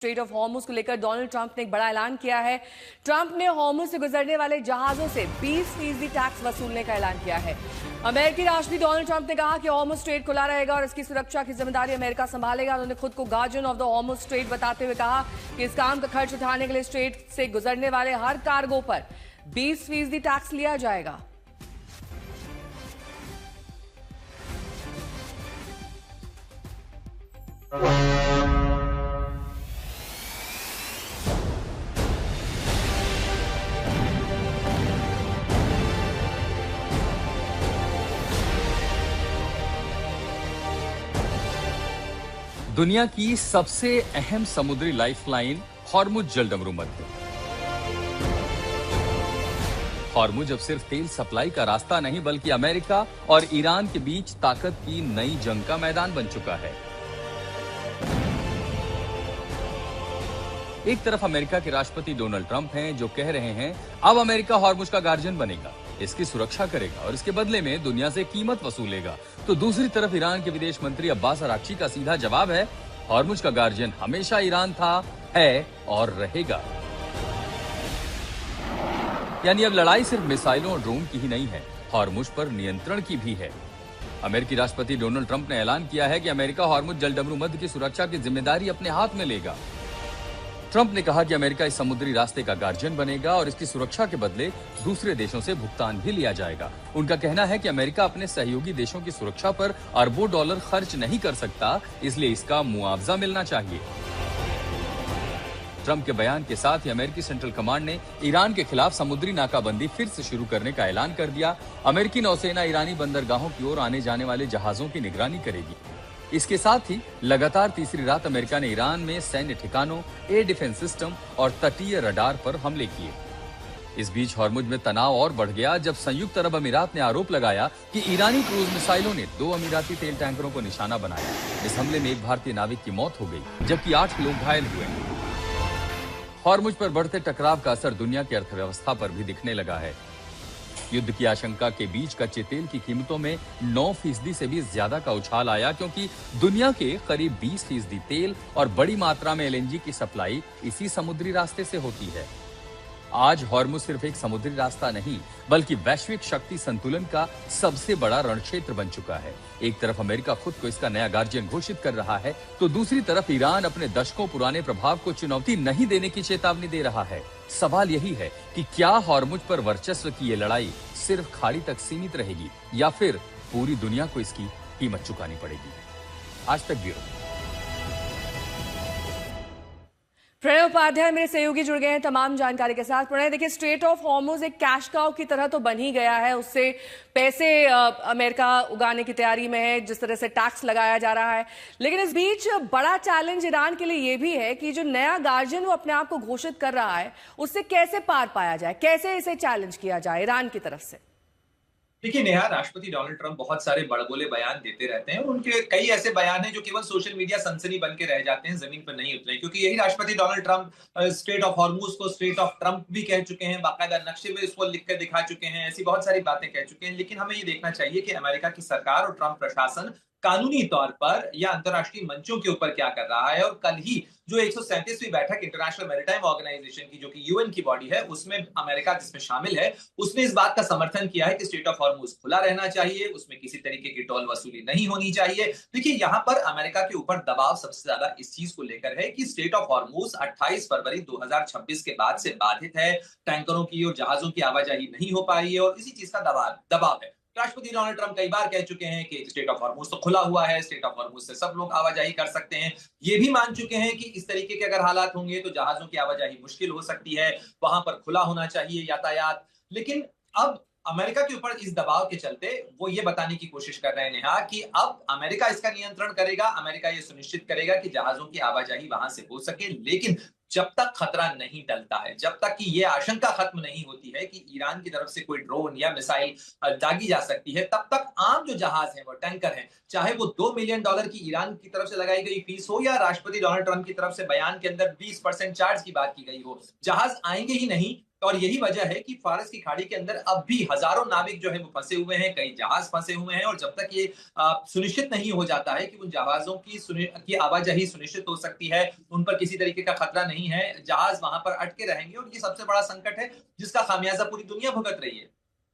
Straight of Hormuz को लेकर Donald Trump ने एक बड़ा ऐलान किया है। ट्रंप ने हॉर्मुज से गुजरने वाले जहाजों से 20% टैक्स वसूलने का ऐलान किया है। अमेरिकी राष्ट्रपति डोनाल्ड ट्रंप ने कहा कि हॉर्मुज स्ट्रेट खुला रहेगा और इसकी सुरक्षा की जिम्मेदारी अमेरिका संभालेगा। उन्होंने खुद को guardian of the Hormuz strait बताते हुए कहा कि इस काम का खर्च उठाने के लिए स्ट्रेट से गुजरने वाले हर कार्गो पर 20% टैक्स लिया जाएगा। दुनिया की सबसे अहम समुद्री लाइफलाइन हॉर्मुज जलडमरू मध्य। हॉर्मुज अब सिर्फ तेल सप्लाई का रास्ता नहीं बल्कि अमेरिका और ईरान के बीच ताकत की नई जंग का मैदान बन चुका है। एक तरफ अमेरिका के राष्ट्रपति डोनाल्ड ट्रंप हैं जो कह रहे हैं अब अमेरिका हॉर्मुज का गार्जियन बनेगा, इसकी सुरक्षा करेगा और इसके बदले में दुनिया से कीमत वसूलेगा। तो दूसरी तरफ ईरान के विदेश मंत्री अब्बास अराक्ची का सीधा जवाब है हॉर्मुज का गार्जियन हमेशा ईरान था, है और रहेगा। यानी अब लड़ाई सिर्फ मिसाइलों और ड्रोन की ही नहीं है, हॉर्मुज पर नियंत्रण की भी है। अमेरिकी राष्ट्रपति डोनाल्ड ट्रंप ने ऐलान किया है कि अमेरिका हॉर्मुज जलडमरू मध्य की सुरक्षा की जिम्मेदारी अपने हाथ में लेगा। ट्रंप ने कहा कि अमेरिका इस समुद्री रास्ते का गार्जियन बनेगा और इसकी सुरक्षा के बदले दूसरे देशों से भुगतान भी लिया जाएगा। उनका कहना है कि अमेरिका अपने सहयोगी देशों की सुरक्षा पर अरबों डॉलर खर्च नहीं कर सकता, इसलिए इसका मुआवजा मिलना चाहिए। ट्रंप के बयान के साथ ही अमेरिकी सेंट्रल कमांड ने ईरान के खिलाफ समुद्री नाकाबंदी फिर से शुरू करने का ऐलान कर दिया। अमेरिकी नौसेना ईरानी बंदरगाहों की ओर आने जाने वाले जहाजों की निगरानी करेगी। इसके साथ ही लगातार तीसरी रात अमेरिका ने ईरान में सैन्य ठिकानों, एयर डिफेंस सिस्टम और तटीय रडार पर हमले किए। इस बीच हॉर्मुज में तनाव और बढ़ गया जब संयुक्त अरब अमीरात ने आरोप लगाया कि ईरानी क्रूज मिसाइलों ने 2 अमीराती तेल टैंकरों को निशाना बनाया। इस हमले में एक भारतीय नाविक की मौत हो गई जबकि 8 लोग घायल हुए। हॉर्मुज पर बढ़ते टकराव का असर दुनिया की अर्थव्यवस्था पर भी दिखने लगा है। युद्ध की आशंका के बीच कच्चे तेल की कीमतों में 9% से भी ज्यादा का उछाल आया क्योंकि दुनिया के करीब 20% तेल और बड़ी मात्रा में एलएनजी की सप्लाई इसी समुद्री रास्ते से होती है। आज हॉर्मुज सिर्फ एक समुद्री रास्ता नहीं बल्कि वैश्विक शक्ति संतुलन का सबसे बड़ा रणक्षेत्र बन चुका है। एक तरफ अमेरिका खुद को इसका नया गार्जियन घोषित कर रहा है तो दूसरी तरफ ईरान अपने दशकों पुराने प्रभाव को चुनौती नहीं देने की चेतावनी दे रहा है। सवाल यही है कि क्या हॉर्मुज पर वर्चस्व की ये लड़ाई सिर्फ खाड़ी तक सीमित रहेगी या फिर पूरी दुनिया को इसकी कीमत चुकानी पड़ेगी। आज तक ब्यूरो। प्रणय उपाध्याय मेरे सहयोगी जुड़ गए हैं तमाम जानकारी के साथ। प्रणय, देखिए स्ट्रेट ऑफ हॉर्मुज एक कैश काउ की तरह तो बन ही गया है, उससे पैसे अमेरिका उगाने की तैयारी में है, जिस तरह से टैक्स लगाया जा रहा है। लेकिन इस बीच बड़ा चैलेंज ईरान के लिए यह भी है कि जो नया गार्जियन वो अपने आप को घोषित कर रहा है उससे कैसे पार पाया जाए, कैसे इसे चैलेंज किया जाए ईरान की तरफ से। देखिए नेहा, राष्ट्रपति डोनाल्ड ट्रंप बहुत सारे बड़बोले बयान देते रहते हैं और उनके कई ऐसे बयान हैं जो केवल सोशल मीडिया सनसनी बन के रह जाते हैं, जमीन पर नहीं उतरे। क्योंकि यही राष्ट्रपति Donald Trump straight of Hormuz को स्ट्रेट ऑफ ट्रंप भी कह चुके हैं, बाकायदा नक्शे में इसको लिख कर दिखा चुके हैं, ऐसी बहुत सारी बातें कह चुके हैं। लेकिन हमें ये देखना चाहिए कि अमेरिका की सरकार और ट्रंप प्रशासन कानूनी तौर पर या अंतर्राष्ट्रीय मंचों के ऊपर क्या कर रहा है। और कल ही जो 137वीं बैठक इंटरनेशनल मैरीटाइम ऑर्गेनाइजेशन की, जो कि यूएन की बॉडी है, उसमें अमेरिका जिसमें शामिल है, उसने इस बात का समर्थन किया है कि स्ट्रेट ऑफ हॉर्मुज खुला रहना चाहिए, उसमें किसी तरीके की टोल वसूली नहीं होनी चाहिए। देखिए यहां पर अमेरिका के ऊपर दबाव सबसे ज्यादा इस चीज को लेकर है कि स्ट्रेट ऑफ हॉर्मुज 28 फरवरी 2026 के बाद से बाधित है, टैंकरों की और जहाजों की आवाजाही नहीं हो पाई है और इसी चीज का दबाव है। राष्ट्रपति डोनाल्ड ट्रंप कई बार कह चुके हैं कि स्ट्रेट ऑफ हॉर्मुज तो खुला हुआ है, स्ट्रेट ऑफ हॉर्मुज से सब लोग आवाजाही कर सकते हैं। ये भी मान चुके हैं कि इस तरीके के अगर हालात होंगे तो जहाजों की आवाजाही मुश्किल हो सकती है, वहां पर खुला होना चाहिए यातायात। लेकिन अब अमेरिका के ऊपर इस दबाव के चलते वो ये बताने की कोशिश कर रहे हैं नेहा कि अब अमेरिका इसका नियंत्रण करेगा, अमेरिका ये सुनिश्चित करेगा कि जहाजों की आवाजाही वहां से हो सके। लेकिन जब तक खतरा नहीं टलता है, जब तक कि ये आशंका खत्म नहीं होती है कि ईरान की तरफ से कोई ड्रोन या मिसाइल दागी जा सकती है, तब तक आम जो जहाज हैं, वो टैंकर हैं, चाहे वो $2 मिलियन की ईरान की तरफ से लगाई गई फीस हो या राष्ट्रपति डोनाल्ड ट्रंप की तरफ से बयान के अंदर 20% चार्ज की बात की गई हो, जहाज आएंगे ही नहीं। और यही वजह है कि फारस की खाड़ी के अंदर अब भी हजारों नाविक जो है वो फंसे हुए हैं, कई जहाज फंसे हुए हैं, और जब तक ये सुनिश्चित नहीं हो जाता है कि उन जहाजों की आवाजाही सुनिश्चित हो सकती है, उन पर किसी तरीके का खतरा नहीं है, जहाज वहां पर अटके रहेंगे और ये सबसे बड़ा संकट है जिसका खामियाजा पूरी दुनिया भुगत रही है।